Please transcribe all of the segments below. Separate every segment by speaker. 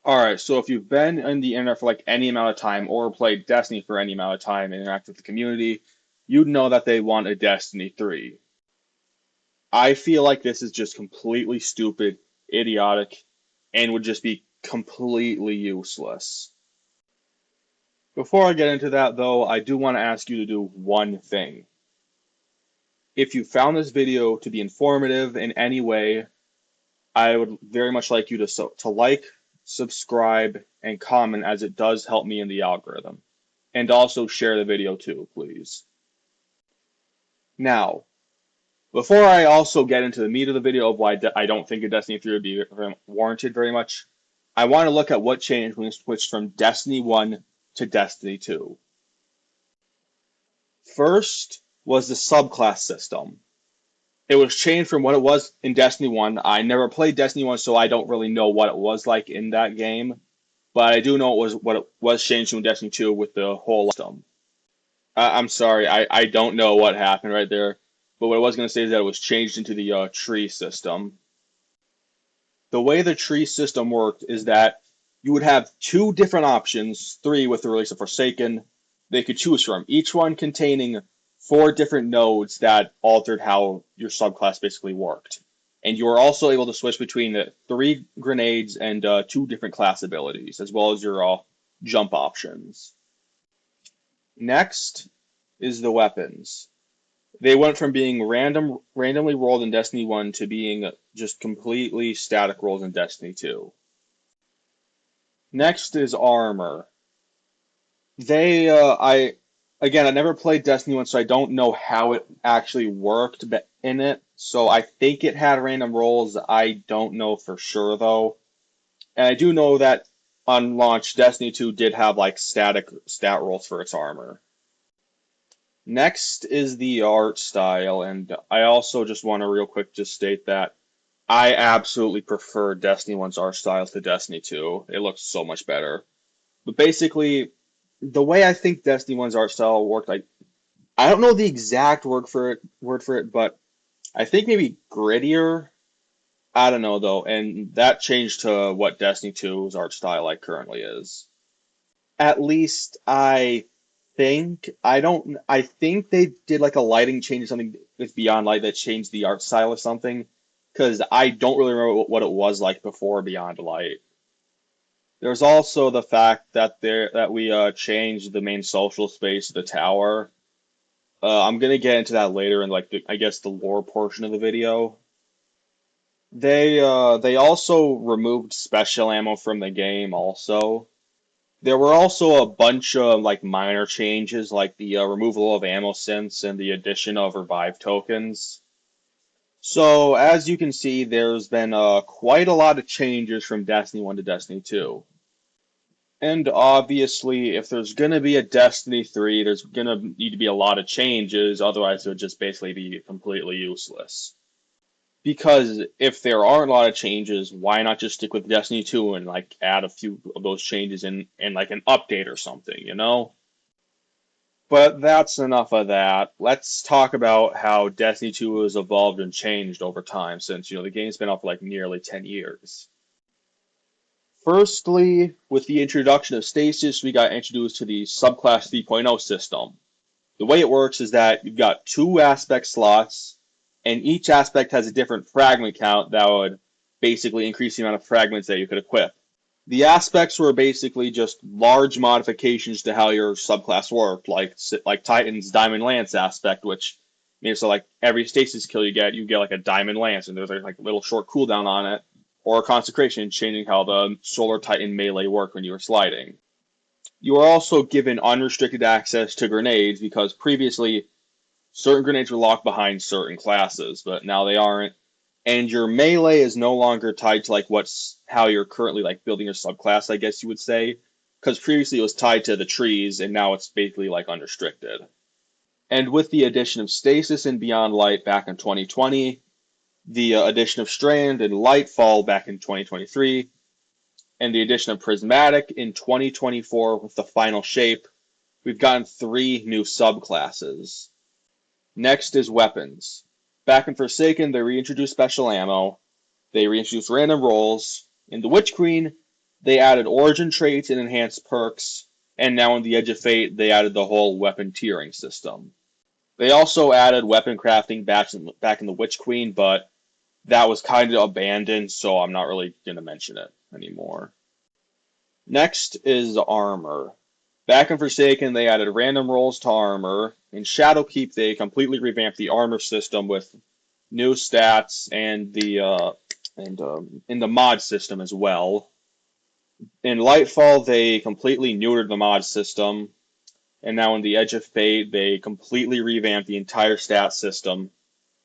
Speaker 1: Alright, so if you've been in the internet for like any amount of time or played Destiny for any amount of time and interact with the community, you'd know that they want a Destiny 3. I feel like this is just completely stupid, idiotic, and would just be completely useless. Before I get into that, though, I do want to ask you to do one thing. If you found this video to be informative in any way, I would very much like you to like, subscribe, and comment as it does help me in the algorithm. And also share the video too, please. Now, before I also get into the meat of the video of why I don't think a Destiny 3 would be warranted very much, I want to look at what changed when we switched from Destiny 1 to Destiny 2. First was the subclass system. It was changed from what it was in Destiny 1. I never played Destiny 1, so I don't really know what it was like in that game. But I do know what it was changed from Destiny 2 with the whole system. I'm sorry, I don't know what happened right there. But what I was going to say is that it was changed into the tree system. The way the tree system worked is that you would have two different options, three with the release of Forsaken, they could choose from, each one containing four different nodes that altered how your subclass basically worked. And you were also able to switch between the three grenades and two different class abilities, as well as your jump options. Next is the weapons. They went from being randomly rolled in Destiny 1 to being just completely static rolls in Destiny 2. Next is armor. I never played Destiny 1, so I don't know how it actually worked in it. So I think it had random rolls. I don't know for sure though. And I do know that on launch, Destiny 2 did have like static stat rolls for its armor. Next is the art style, and I also just want to real quick just state that I absolutely prefer Destiny 1's art style to Destiny 2. It looks so much better. But basically, the way I think Destiny 1's art style worked, like I don't know the exact word for it, but I think maybe grittier. I don't know though, and that changed to what Destiny 2's art style like currently is. At least I think I think they did like a lighting change or something with Beyond Light that changed the art style or something. Because I don't really remember what it was like before Beyond Light. There's also the fact that we changed the main social space, the tower. I'm gonna get into that later in like I guess the lore portion of the video. They also removed special ammo from the game also. There were also a bunch of like minor changes like the removal of ammo synths and the addition of revive tokens. So as you can see, there's been quite a lot of changes from Destiny 1 to Destiny 2. And obviously, if there's going to be a Destiny 3, there's going to need to be a lot of changes, otherwise it would just basically be completely useless. Because if there aren't a lot of changes, why not just stick with Destiny 2 and like add a few of those changes in like an update or something, you know? But that's enough of that. Let's talk about how Destiny 2 has evolved and changed over time since, the game's been out for like nearly 10 years. Firstly, with the introduction of Stasis, we got introduced to the Subclass 3.0 system. The way it works is that you've got two aspect slots, and each aspect has a different fragment count that would basically increase the amount of fragments that you could equip. The aspects were basically just large modifications to how your subclass worked, like Titan's Diamond Lance aspect, which means so like every stasis kill you get like a Diamond Lance, and there's like a little short cooldown on it, or a Consecration, changing how the Solar Titan melee worked when you were sliding. You are also given unrestricted access to grenades because previously certain grenades were locked behind certain classes, but now they aren't. And your melee is no longer tied to like what's how you're currently like building your subclass, I guess you would say. Because previously it was tied to the trees, and now it's basically like unrestricted. And with the addition of Stasis and Beyond Light back in 2020, the addition of Strand and Lightfall back in 2023, and the addition of Prismatic in 2024 with the final shape, we've gotten three new subclasses. Next is weapons. Back in Forsaken, they reintroduced special ammo, they reintroduced random rolls. In the Witch Queen, They added origin traits and enhanced perks, and now in the Edge of Fate, they added the whole weapon tiering system. They also added weapon crafting back in the Witch Queen, but that was kind of abandoned, so I'm not really going to mention it anymore. Next is armor. Back in Forsaken, they added random rolls to armor. In Shadowkeep, they completely revamped the armor system with new stats and in the mod system as well. In Lightfall, they completely neutered the mod system, and now in the Edge of Fate, they completely revamped the entire stat system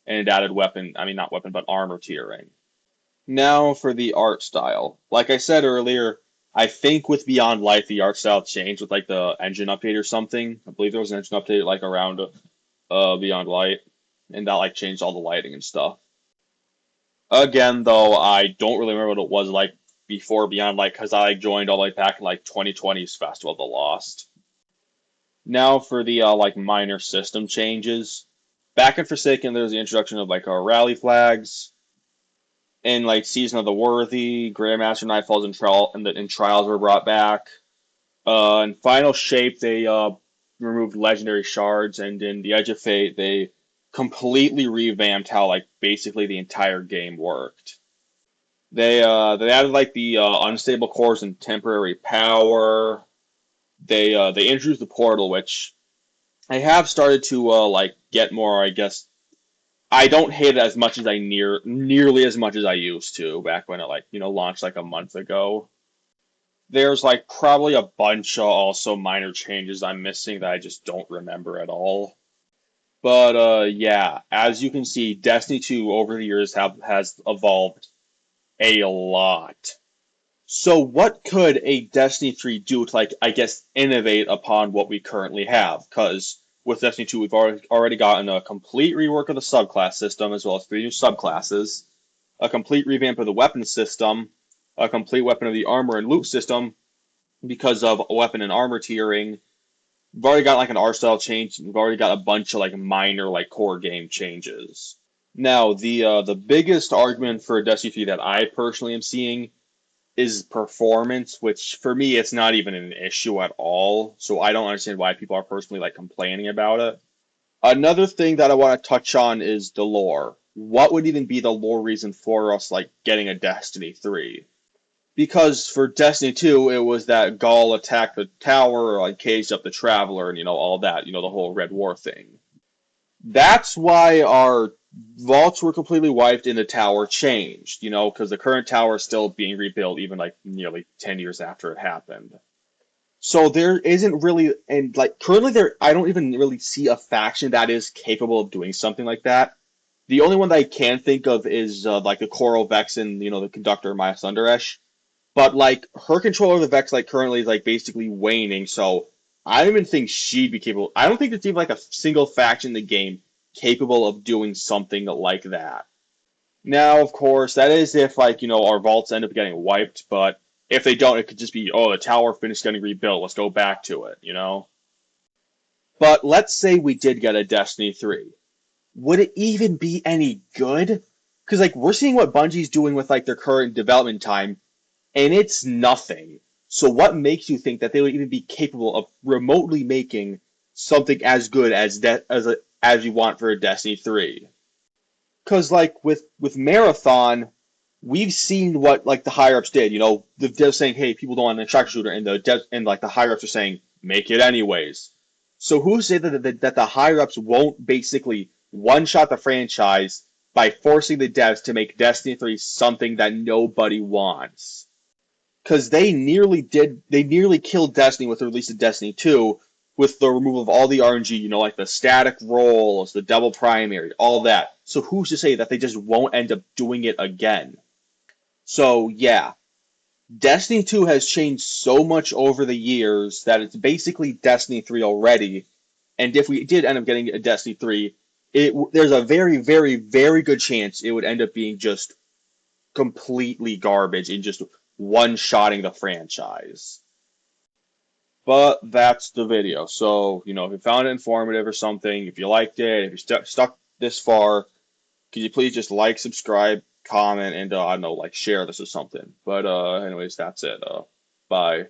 Speaker 1: and it added not weapon, but armor tiering. Now for the art style. Like I said earlier, I think with Beyond Light, the art style changed with like the engine update or something. I believe there was an engine update like around Beyond Light, and that like changed all the lighting and stuff. Again, though, I don't really remember what it was like before Beyond Light because I joined all the way back in like 2020's Festival of the Lost. Now for the like minor system changes. Back in Forsaken, there was the introduction of like our rally flags. In like Season of the Worthy, Grandmaster Nightfalls and Trials were brought back. In Final Shape, they removed legendary shards, and in the Edge of Fate, they completely revamped how like basically the entire game worked. They added like the unstable cores and temporary power. They introduced the portal, which I have started to like get more. I guess I don't hate it as much as nearly as much as I used to back when it like launched like a month ago. There's like probably a bunch of also minor changes I'm missing that I just don't remember at all. But yeah, as you can see, Destiny 2 over the years has evolved a lot. So what could a Destiny 3 do to like I guess innovate upon what we currently have? Because with Destiny 2 we've already gotten a complete rework of the subclass system as well as 3 new subclasses, a complete revamp of the weapon system, a complete weapon of the armor and loot system because of weapon and armor tiering. We've already got like an art style change. We've already got a bunch of like minor like core game changes. Now the biggest argument for Destiny 3 that I personally am seeing is performance, which for me it's not even an issue at all. So I don't understand why people are personally like complaining about it. Another thing that I want to touch on is the lore. What would even be the lore reason for us like getting a Destiny 3? Because for Destiny 2, it was that Gaul attacked the tower, like caged up the Traveler, and all that, the whole Red War thing. That's why our vaults were completely wiped and the tower changed, because the current tower is still being rebuilt even like nearly 10 years after it happened. So there isn't really, and like currently I don't even really see a faction that is capable of doing something like that. The only one that I can think of is like the Coral Vexen, the conductor Maya Sundaresh. But like her control of the Vex like currently is like basically waning, so I don't even think she'd be capable. I don't think there's even like a single faction in the game capable of doing something like that. Now, of course, that is if like our vaults end up getting wiped, but if they don't, it could just be the tower finished getting rebuilt. Let's go back to it. But let's say we did get a Destiny 3. Would it even be any good? Because like we're seeing what Bungie's doing with like their current development time, and it's nothing. So what makes you think that they would even be capable of remotely making something as good as you want for a Destiny 3? Because like with Marathon, we've seen what like the higher ups did. The devs saying, "Hey, people don't want an extraction shooter," and the higher ups are saying, "Make it anyways." So who say that the higher ups won't basically one shot the franchise by forcing the devs to make Destiny 3 something that nobody wants? Because they nearly killed Destiny with the release of Destiny 2 with the removal of all the RNG, like the static rolls, the double primary, all that. So who's to say that they just won't end up doing it again? So yeah, Destiny 2 has changed so much over the years that it's basically Destiny 3 already. And if we did end up getting a Destiny 3, there's a very, very, very good chance it would end up being just completely garbage and just one-shotting the franchise. But that's the video. So, if you found it informative or something, if you liked it, if you're stuck this far, could you please just like, subscribe, comment, and I don't know, like share this or something. But anyways, that's it. Bye.